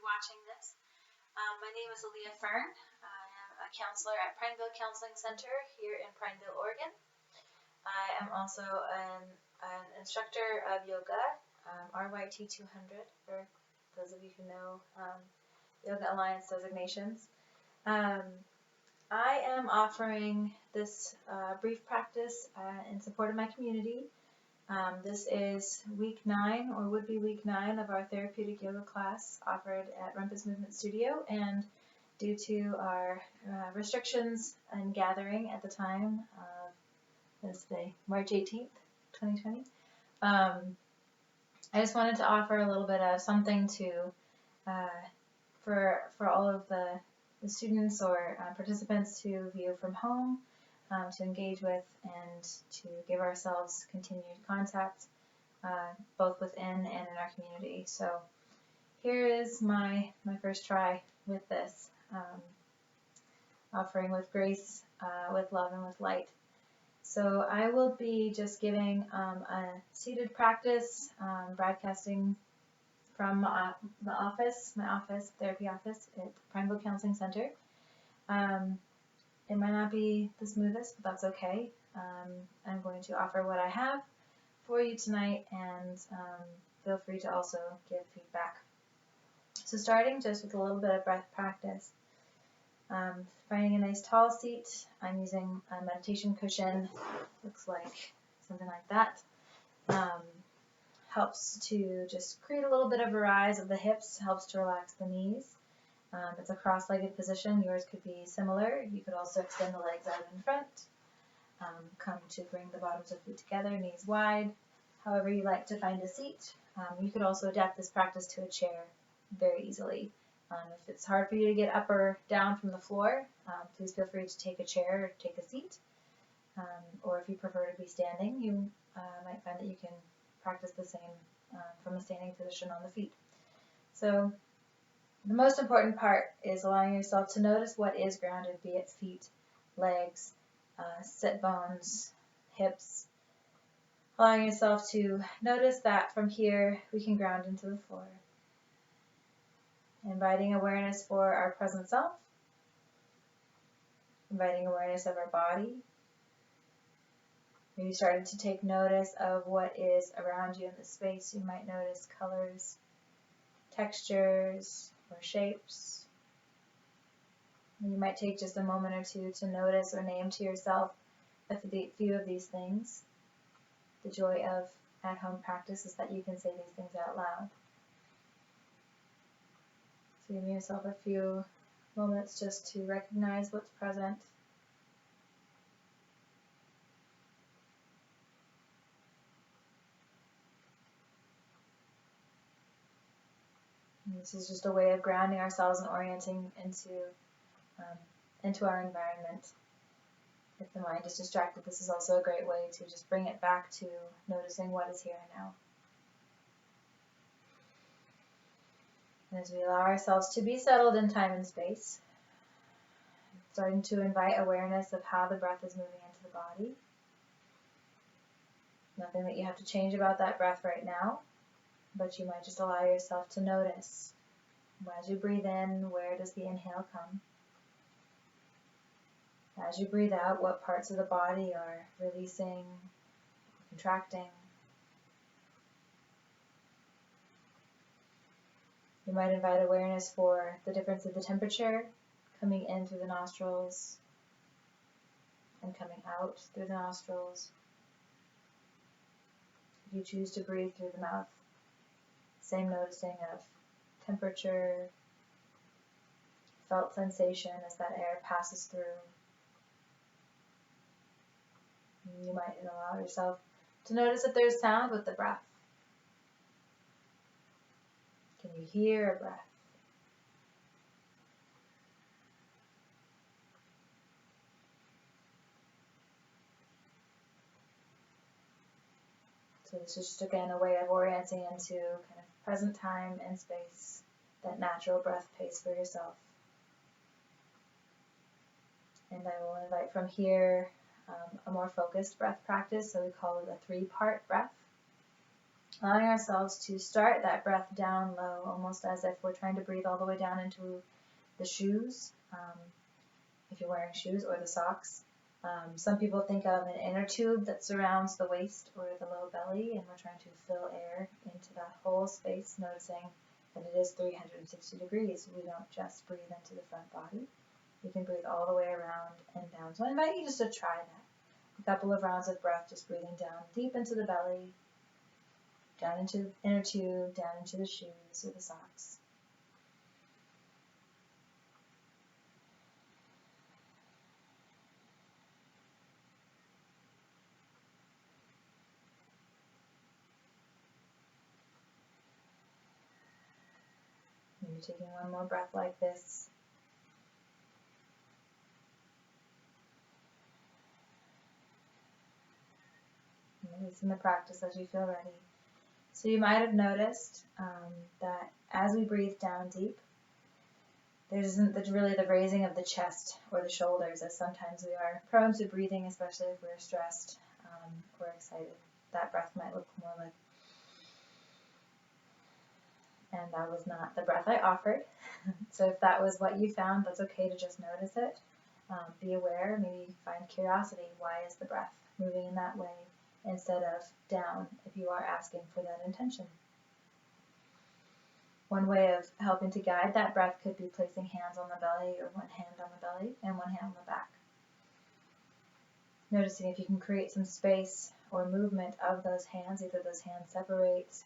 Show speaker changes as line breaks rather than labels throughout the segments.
be watching this. My name is Alia Fern. I am a counselor at Prineville Counseling Center here in Prineville, Oregon. I am also an instructor of yoga, RYT 200, for those of you who know Yoga Alliance designations. I am offering this brief practice in support of my community. This is week 9, or would be week 9, of our therapeutic yoga class offered at Rumpus Movement Studio, and due to our restrictions and gathering at the time of, let's say, March 18th, 2020, I just wanted to offer a little bit of something to for all of the students or participants to view from home, to engage with, and to give ourselves continued contact, both within and in our community. So here is my first try with this, offering with grace, with love, and with light. So I will be just giving a seated practice, broadcasting from the office, my office, therapy office at Prineville Counseling Center. It might not be the smoothest, but that's okay. I'm going to offer what I have for you tonight, and feel free to also give feedback. So starting just with a little bit of breath practice. Finding a nice tall seat. I'm using a meditation cushion. Looks like something like that. Helps to just create a little bit of a rise of the hips, helps to relax the knees. It's a cross-legged position. Yours could be similar. You could also extend the legs out in front. Come to bring the bottoms of feet together, knees wide. However you like to find a seat. You could also adapt this practice to a chair very easily. If it's hard for you to get up or down from the floor, please feel free to take a chair or take a seat. Or if you prefer to be standing, you might find that you can practice the same from a standing position on the feet. So the most important part is allowing yourself to notice what is grounded, be it feet, legs, sit bones, hips. Allowing yourself to notice that from here we can ground into the floor. Inviting awareness for our present self. Inviting awareness of our body. Maybe starting to take notice of what is around you in the space. You might notice colors, textures, or shapes. You might take just a moment or two to notice or name to yourself a few of these things. The joy of at-home practice is that you can say these things out loud. So give yourself a few moments just to recognize what's present. And this is just a way of grounding ourselves and orienting into our environment. If the mind is distracted, this is also a great way to just bring it back to noticing what is here and now. And as we allow ourselves to be settled in time and space, starting to invite awareness of how the breath is moving into the body. Nothing that you have to change about that breath right now, but you might just allow yourself to notice. As you breathe in, where does the inhale come? As you breathe out, what parts of the body are releasing, contracting? You might invite awareness for the difference of the temperature coming in through the nostrils and coming out through the nostrils. If you choose to breathe through the mouth, same noticing of temperature, felt sensation as that air passes through. You might allow yourself to notice that there's sound with the breath. Can you hear a breath? So this is just again a way of orienting into kind of present time and space, that natural breath pace for yourself. And I will invite from here a more focused breath practice, so we call it a 3-part breath. Allowing ourselves to start that breath down low, almost as if we're trying to breathe all the way down into the shoes, if you're wearing shoes, or the socks. Some people think of an inner tube that surrounds the waist or the low belly, and we're trying to fill air into that whole space, noticing that it is 360 degrees. We don't just breathe into the front body. We can breathe all the way around and down. So I invite you just to try that. A couple of rounds of breath, just breathing down deep into the belly, down into the inner tube, down into the shoes or the socks. Maybe taking one more breath like this. Release in the practice as you feel ready. So you might have noticed that as we breathe down deep, there isn't really the raising of the chest or the shoulders, as sometimes we are prone to breathing, especially if we're stressed or excited. That breath might look more like, and that was not the breath I offered. So if that was what you found, that's okay to just notice it. Be aware, maybe find curiosity. Why is the breath moving in that way instead of down if you are asking for that intention? One way of helping to guide that breath could be placing hands on the belly, or one hand on the belly and one hand on the back. Noticing if you can create some space or movement of those hands. Either those hands separate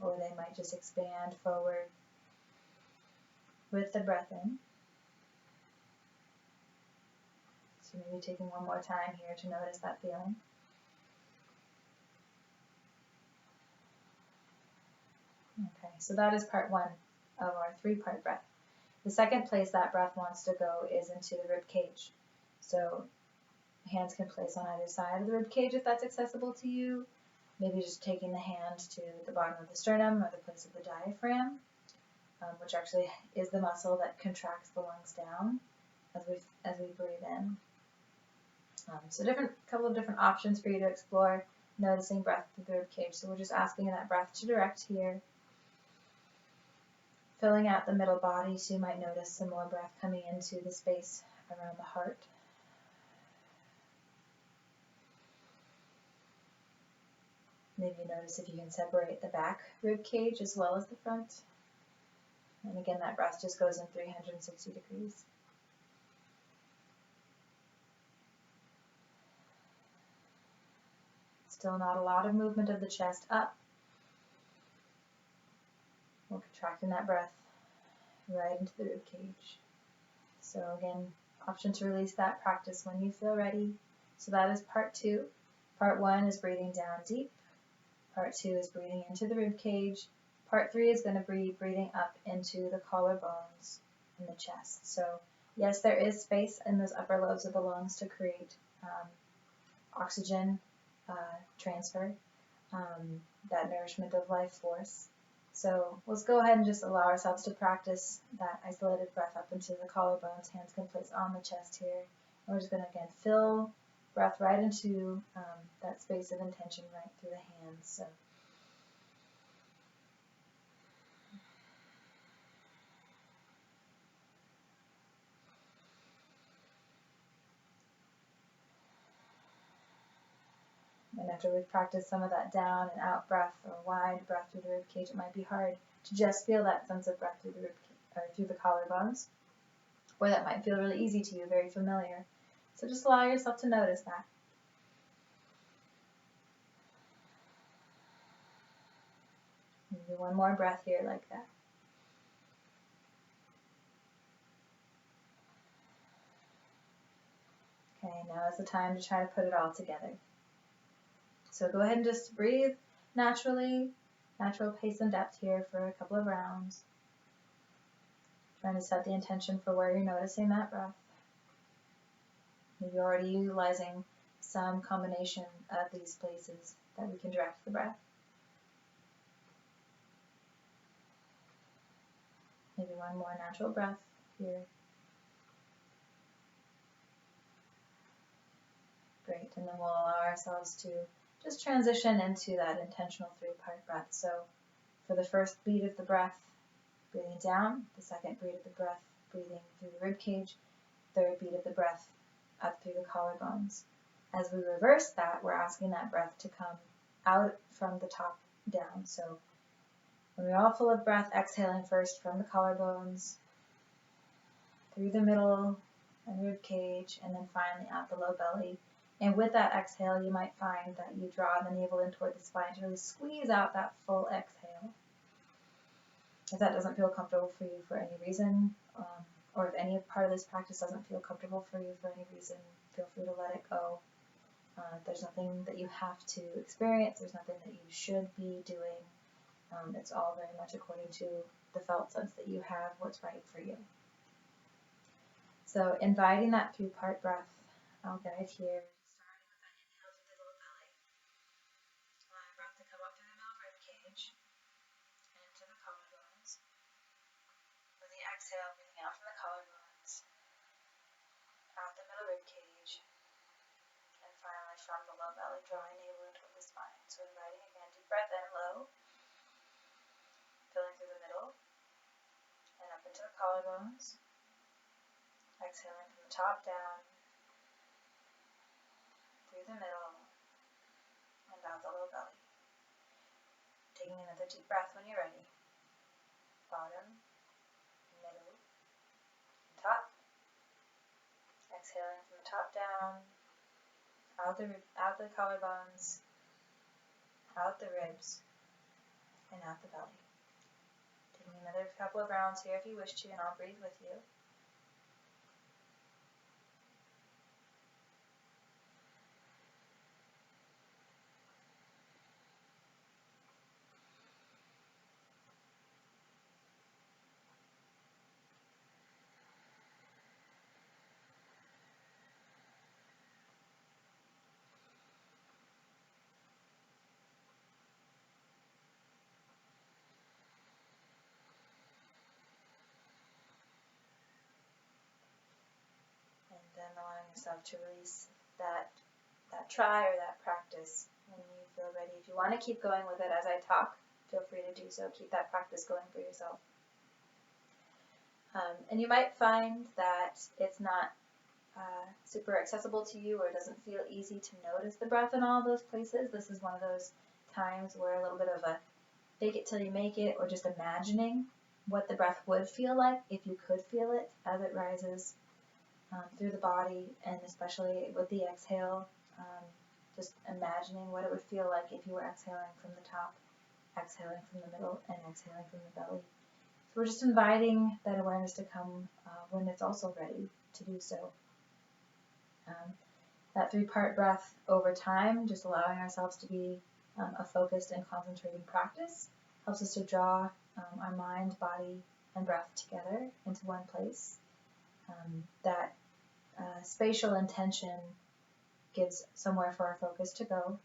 or they might just expand forward with the breath in. So maybe taking one more time here to notice that feeling. Okay, so that is part one of our three-part breath. The second place that breath wants to go is into the rib cage. So hands can place on either side of the rib cage if that's accessible to you. Maybe just taking the hand to the bottom of the sternum or the place of the diaphragm, which actually is the muscle that contracts the lungs down as we breathe in. So couple of different options for you to explore, noticing breath through the rib cage. So we're just asking that breath to direct here, filling out the middle body. So you might notice some more breath coming into the space around the heart. Maybe notice if you can separate the back rib cage as well as the front. And again, that breath just goes in 360 degrees. Still not a lot of movement of the chest up. We're contracting that breath right into the rib cage. So again, option to release that practice when you feel ready. So that is part two. Part one is breathing down deep. Part two is breathing into the rib cage. Part three is going to be breathing up into the collarbones and the chest. So yes, there is space in those upper lobes of the lungs to create oxygen transfer, that nourishment of life force. So let's go ahead and just allow ourselves to practice that isolated breath up into the collarbones. Hands can place on the chest here. And we're just going to again fill breath right into that space of intention right through the hands. So and after we've practiced some of that down and out breath or wide breath through the rib cage, it might be hard to just feel that sense of breath through the through the collarbones, or that might feel really easy to you, very familiar. So just allow yourself to notice that. Maybe one more breath here like that. Okay, now is the time to try to put it all together. So go ahead and just breathe naturally, natural pace and depth here for a couple of rounds. Trying to set the intention for where you're noticing that breath. Maybe already utilizing some combination of these places that we can direct the breath. Maybe one more natural breath here. Great, and then we'll allow ourselves to just transition into that intentional 3-part breath. So for the first beat of the breath, breathing down, the second beat of the breath, breathing through the rib cage, third beat of the breath up through the collarbones. As we reverse that, we're asking that breath to come out from the top down. So when we're all full of breath, exhaling first from the collarbones, through the middle and rib cage, and then finally out the low belly. And with that exhale, you might find that you draw the navel in toward the spine to really squeeze out that full exhale. If that doesn't feel comfortable for you for any reason, or if any part of this practice doesn't feel comfortable for you for any reason, feel free to let it go. There's nothing that you have to experience. There's nothing that you should be doing. It's all very much according to the felt sense that you have, what's right for you. So inviting that 3-part breath, I'll guide here. Starting with that inhale through the lower belly. Allow your breath to come up through the middle rib cage and into the collarbones. With the exhale, breathing out from the collarbones, out the middle rib cage, and finally from the low belly, drawing navel into the spine. So inviting again, deep breath in low, filling through the middle, and up into the collarbones. Exhaling from the top down, through the middle, and out the low belly. Taking another deep breath when you're ready. Bottom, middle, and top. Exhaling from the top down, out the collarbones, out the ribs, and out the belly. Taking another couple of rounds here if you wish to, and I'll breathe with you. Then allowing yourself to release that try or that practice when you feel ready. If you want to keep going with it as I talk, feel free to do so. Keep that practice going for yourself. And you might find that it's not super accessible to you, or it doesn't feel easy to notice the breath in all those places. This is one of those times where a little bit of a fake it till you make it, or just imagining what the breath would feel like if you could feel it as it rises through the body, and especially with the exhale, just imagining what it would feel like if you were exhaling from the top, exhaling from the middle, and exhaling from the belly. So we're just inviting that awareness to come when it's also ready to do so. That 3-part breath over time, just allowing ourselves to be a focused and concentrating practice, helps us to draw our mind, body, and breath together into one place. That spatial intention gives somewhere for our focus to go,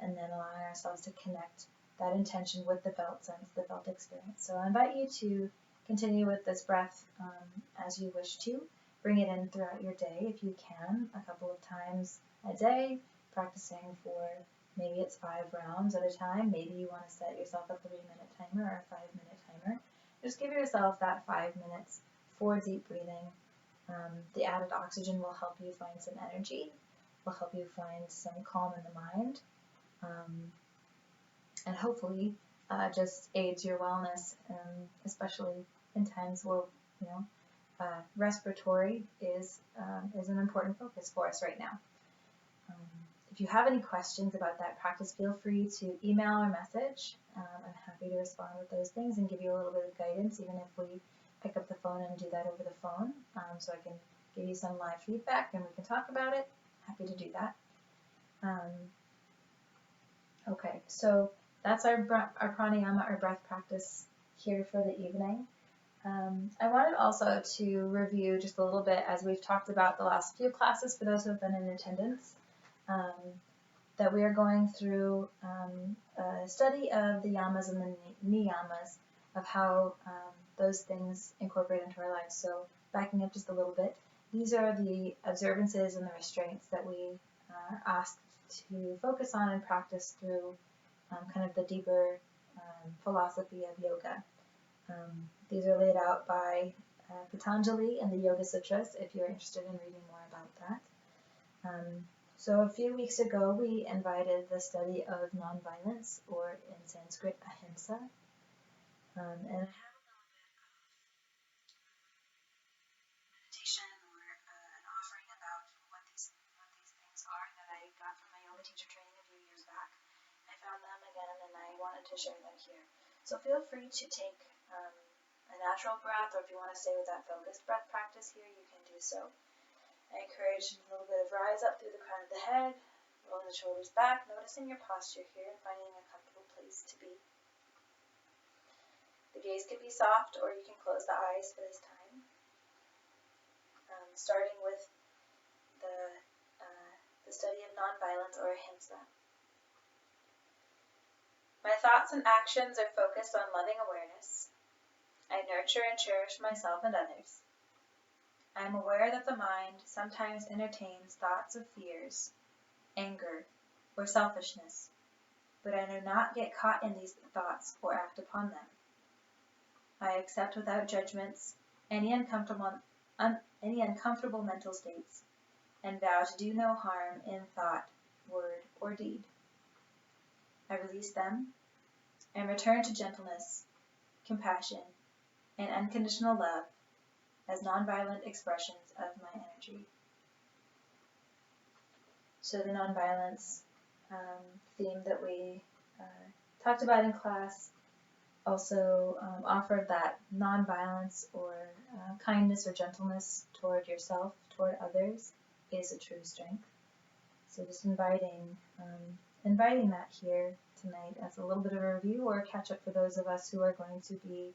and then allowing ourselves to connect that intention with the felt sense, the felt experience. So I invite you to continue with this breath as you wish to. Bring it in throughout your day if you can, a couple of times a day, practicing for maybe it's 5 rounds at a time. Maybe you want to set yourself a 3-minute timer or a 5-minute timer. Just give yourself that 5 minutes for deep breathing. The added oxygen will help you find some energy, will help you find some calm in the mind, and hopefully just aids your wellness, especially in times where respiratory is an important focus for us right now. If you have any questions about that practice, feel free to email or message. I'm happy to respond with those things and give you a little bit of guidance, even if we pick up the phone and do that over the phone, so I can give you some live feedback and we can talk about it. Happy to do that. Okay, so that's our pranayama, our breath practice here for the evening. I wanted also to review just a little bit, as we've talked about the last few classes for those who have been in attendance, that we are going through a study of the yamas and the niyamas, of how those things incorporate into our lives. So backing up just a little bit, these are the observances and the restraints that we are asked to focus on and practice through kind of the deeper philosophy of yoga. These are laid out by Patanjali in the Yoga Sutras if you're interested in reading more about that. So a few weeks ago we invited the study of nonviolence, or in Sanskrit ahimsa, and I have a little bit of meditation or an offering about what these things are that I got from my yoga teacher training a few years back. I found them again and I wanted to share them here. So feel free to take a natural breath, or if you want to stay with that focused breath practice here, you can do so. I encourage a little bit of rise up through the crown of the head, rolling the shoulders back, noticing your posture here and finding a comfortable place to be. The gaze can be soft, or you can close the eyes for this time. Starting with the study of nonviolence, or ahimsa. My thoughts and actions are focused on loving awareness. I nurture and cherish myself and others. I am aware that the mind sometimes entertains thoughts of fears, anger, or selfishness, but I do not get caught in these thoughts or act upon them. I accept without judgments any uncomfortable mental states, and vow to do no harm in thought, word, or deed. I release them and return to gentleness, compassion, and unconditional love as nonviolent expressions of my energy. So the nonviolence theme that we talked about in class also offered that nonviolence or kindness or gentleness toward yourself, toward others, is a true strength. So just inviting that here tonight as a little bit of a review or a catch up for those of us who are going to be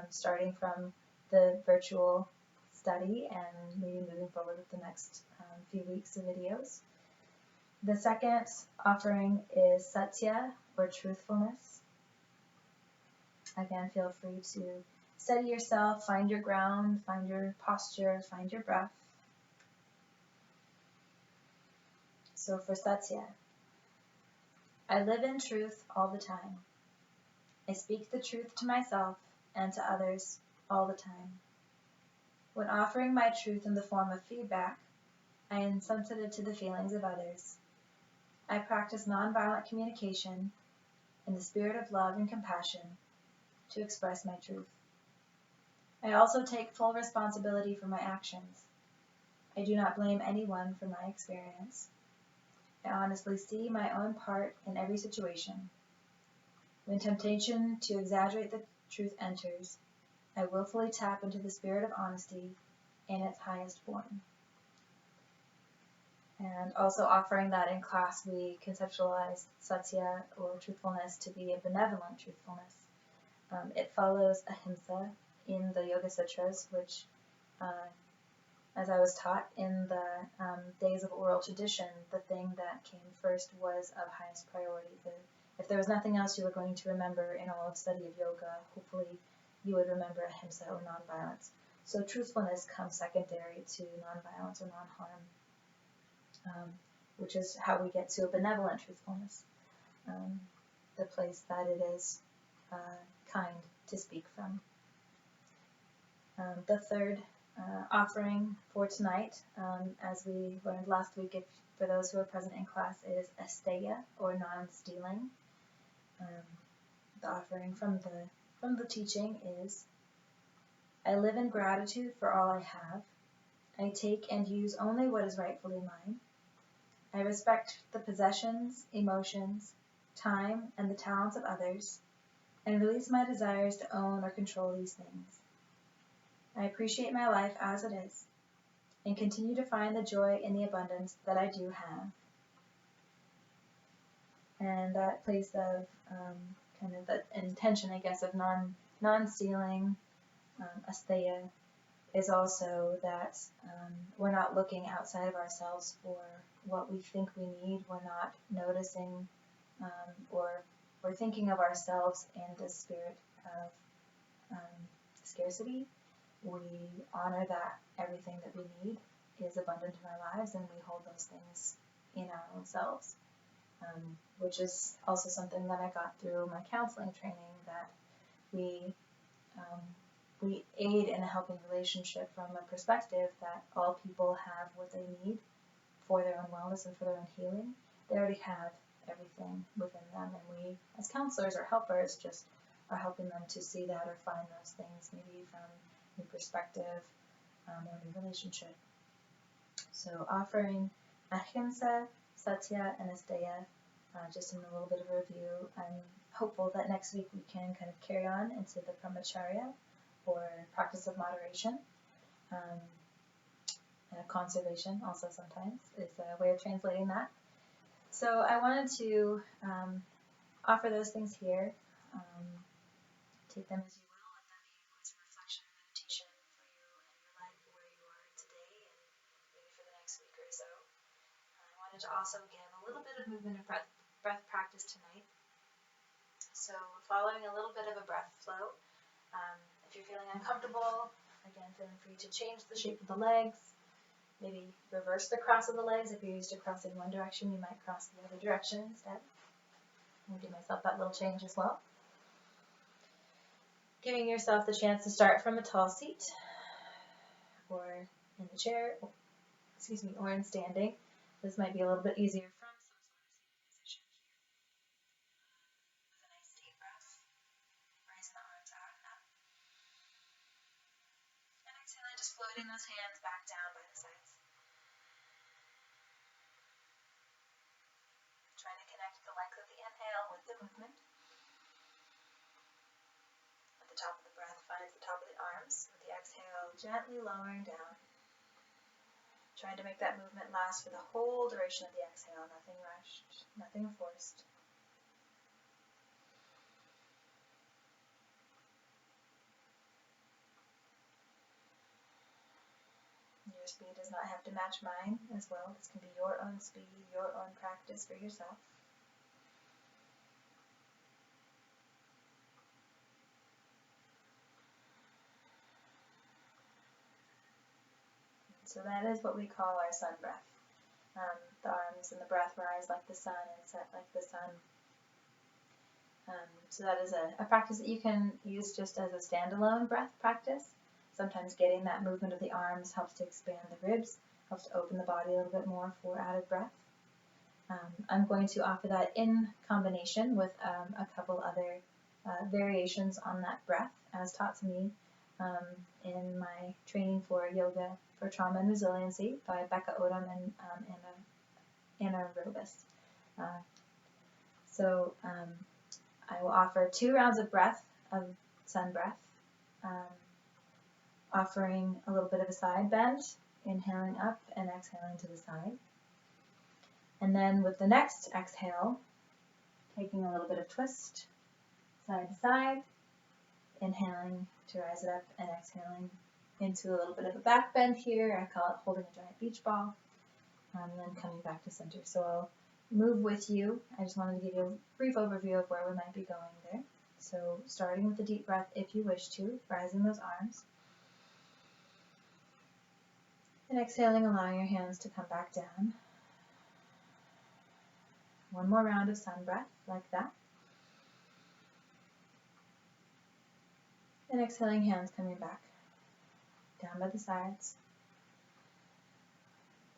starting from the virtual study and maybe moving forward with the next few weeks of videos. The second offering is satya, or truthfulness. Again, feel free to steady yourself, find your ground, find your posture, find your breath. So for satya, I live in truth all the time. I speak the truth to myself and to others all the time. When offering my truth in the form of feedback, I am sensitive to the feelings of others. I practice nonviolent communication in the spirit of love and compassion to express my truth. I also take full responsibility for my actions. I do not blame anyone for my experience. I honestly see my own part in every situation. When temptation to exaggerate the truth enters, I willfully tap into the spirit of honesty in its highest form. And also offering that in class, we conceptualized satya, or truthfulness, to be a benevolent truthfulness. It follows ahimsa in the Yoga Sutras, which, as I was taught in the days of oral tradition, the thing that came first was of highest priority. If there was nothing else you were going to remember in all of study of yoga, hopefully you would remember ahimsa, or nonviolence. So truthfulness comes secondary to nonviolence or non-harm, which is how we get to a benevolent truthfulness, the place that it is kind to speak from. The third offering for tonight, as we learned last week, for those who are present in class, is asteya, or non-stealing. The offering from the teaching is: I live in gratitude for all I have. I take and use only what is rightfully mine. I respect the possessions, emotions, time, and the talents of others, and release my desires to own or control these things. I appreciate my life as it is, and continue to find the joy in the abundance that I do have. And that place of kind of the intention, I guess, of non-stealing, asteya, is also that we're not looking outside of ourselves for what we think we need. We're not noticing or we're thinking of ourselves in the spirit of scarcity. We honor that everything that we need is abundant in our lives, and we hold those things in our own selves, which is also something that I got through my counseling training, that we we aid in a helping relationship from a perspective that all people have what they need for their own wellness and for their own healing. They already have everything within them, and we as counselors or helpers just are helping them to see that or find those things maybe from new perspective or new relationship. So offering ahimsa, satya, and asteya, just in a little bit of a review. I'm hopeful that next week we can kind of carry on into the brahmacharya, or practice of moderation. Conservation also sometimes is a way of translating that. So I wanted to offer those things here. Take them as you will. Let them be words of reflection and meditation for you and your life, where you are today and maybe for the next week or so. I wanted to also give a little bit of movement and breath practice tonight. So following a little bit of a breath flow. If you're feeling uncomfortable, again, feeling free to change the shape of the legs. Maybe reverse the cross of the legs. If you're used to crossing one direction, you might cross the other direction instead. I'll give myself that little change as well. Giving yourself the chance to start from a tall seat, or in the chair, or in standing. This might be a little bit easier from some sort of seated position here. With a nice deep breath, raising the arms out and up. And exhaling, just floating those hands back down by the sides. Trying to connect the length of the inhale with the movement. At the top of the breath, finds the top of the arms. With the exhale, gently lowering down. Trying to make that movement last for the whole duration of the exhale. Nothing rushed, nothing forced. Your speed does not have to match mine as well. This can be your own speed, your own practice for yourself. So that is what we call our sun breath. The arms and the breath rise like the sun and set like the sun. So that is a practice that you can use just as a standalone breath practice. Sometimes getting that movement of the arms helps to expand the ribs, helps to open the body a little bit more for added breath. I'm going to offer that in combination with a couple other variations on that breath as taught to me in my training for yoga for trauma and resiliency by Becca Odom and Anna Robus. So I will offer 2 rounds of breath, of sun breath, offering a little bit of a side bend, inhaling up and exhaling to the side. And then with the next exhale, taking a little bit of twist, side to side, inhaling to rise it up and exhaling into a little bit of a back bend here. I call it holding a giant beach ball. And then coming back to center. So I'll move with you. I just wanted to give you a brief overview of where we might be going there. So starting with a deep breath if you wish to, rising those arms. And exhaling, allowing your hands to come back down. One more round of sun breath, like that. And exhaling, hands coming back down by the sides.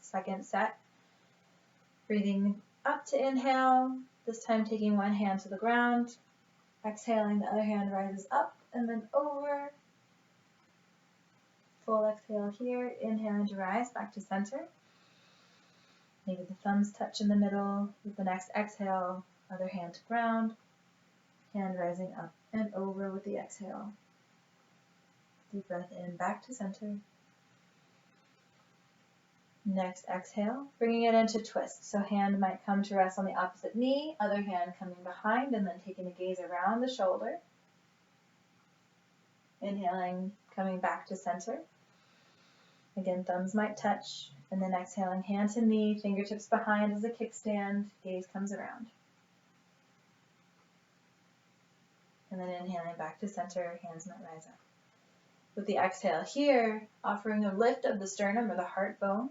Second set. Breathing up to inhale, this time taking one hand to the ground. Exhaling, the other hand rises up and then over. Full exhale here, inhaling to rise back to center. Maybe the thumbs touch in the middle. With the next exhale, other hand to ground. Hand rising up and over with the exhale. Deep breath in, back to center. Next exhale, bringing it into twist. So hand might come to rest on the opposite knee, other hand coming behind and then taking a gaze around the shoulder. Inhaling, coming back to center. Again, thumbs might touch, and then exhaling, hand to knee, fingertips behind as a kickstand, gaze comes around. And then inhaling back to center, hands might rise up. With the exhale here, offering a lift of the sternum or the heart bone.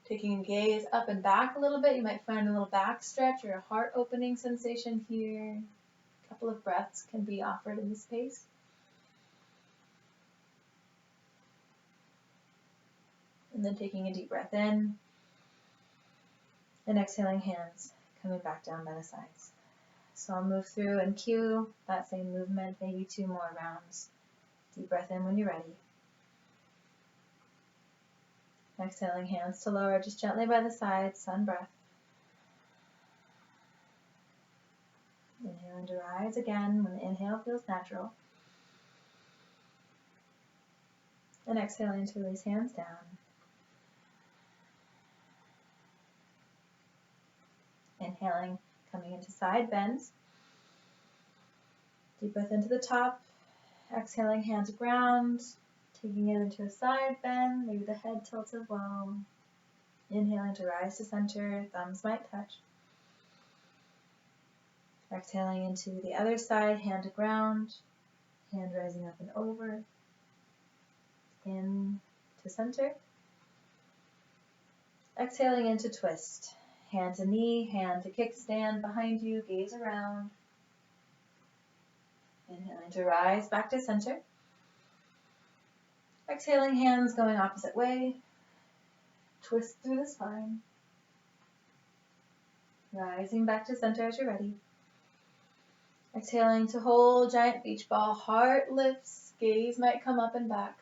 Taking a gaze up and back a little bit, you might find a little back stretch or a heart opening sensation here. A couple of breaths can be offered in this space. And then taking a deep breath in and exhaling, hands coming back down by the sides. So I'll move through and cue that same movement, maybe 2 more rounds. Deep breath in when you're ready. Exhaling, hands to lower just gently by the sides, sun breath. Inhaling to rise again when the inhale feels natural. And exhaling to release hands down. Inhaling, coming into side bends. Deep breath into the top. Exhaling, hands ground. Taking it into a side bend, maybe the head tilts as well. Inhaling to rise to center, thumbs might touch. Exhaling into the other side, hand to ground, hand rising up and over. In to center. Exhaling into twist. Hand to knee, hand to kickstand behind you, gaze around. Inhaling to rise back to center. Exhaling, hands going opposite way. Twist through the spine. Rising back to center as you're ready. Exhaling to hold giant beach ball. Heart lifts, gaze might come up and back.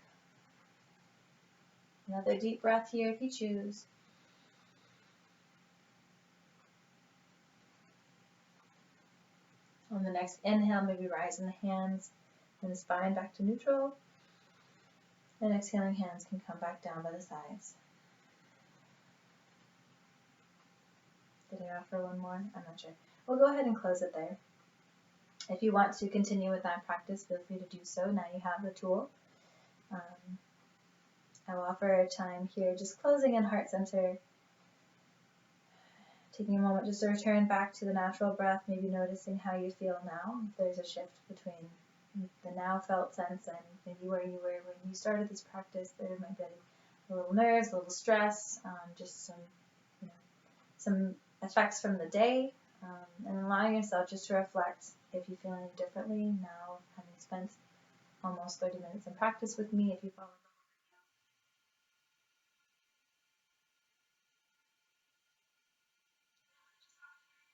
Another deep breath here if you choose. On the next inhale, maybe rising the hands and the spine back to neutral. And exhaling, hands can come back down by the sides. Did I offer one more? I'm not sure. We'll go ahead and close it there. If you want to continue with that practice, feel free to do so. Now you have the tool. I will offer a time here, just closing in heart center. Taking a moment just to return back to the natural breath, maybe noticing how you feel now. If there's a shift between the now felt sense and maybe where you were when you started this practice, there might be a little nerves, a little stress, just some effects from the day, and allowing yourself just to reflect if you feel any differently now, having spent almost 30 minutes in practice with me. If you follow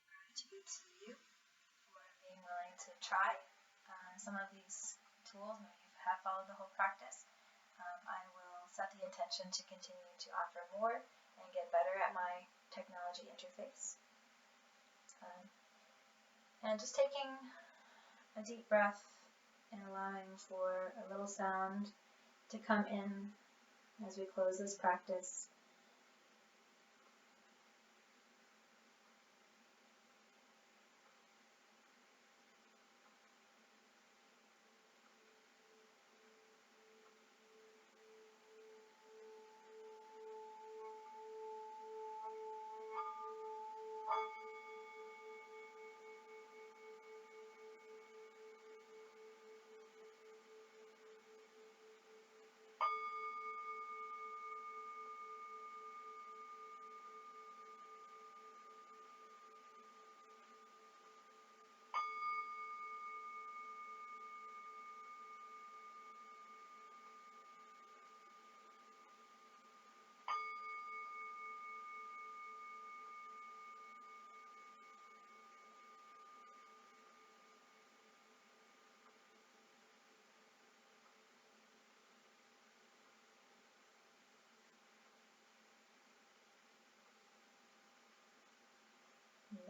gratitude to you for being willing to try some of these tools. Maybe you have followed the whole practice. I will set the intention to continue to offer more and get better at my technology interface. And just taking a deep breath and allowing for a little sound to come in as we close this practice.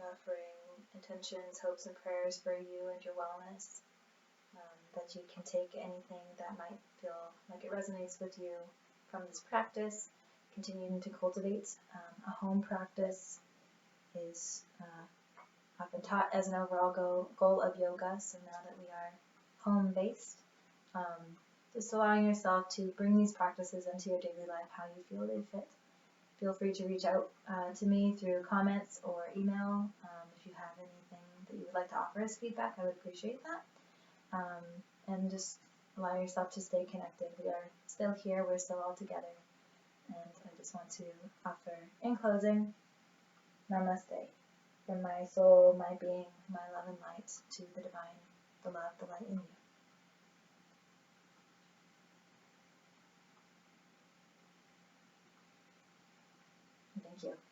Offering intentions, hopes, and prayers for you and your wellness, that you can take anything that might feel like it resonates with you from this practice, continuing to cultivate a home practice is often taught as an overall goal of yoga, so now that we are home-based, just allowing yourself to bring these practices into your daily life how you feel they fit. Feel free to reach out to me through comments or email if you have anything that you would like to offer as feedback. I would appreciate that. And just allow yourself to stay connected. We are still here. We're still all together. And I just want to offer, in closing, Namaste. From my soul, my being, my love and light to the divine, the love, the light in you. Thank you.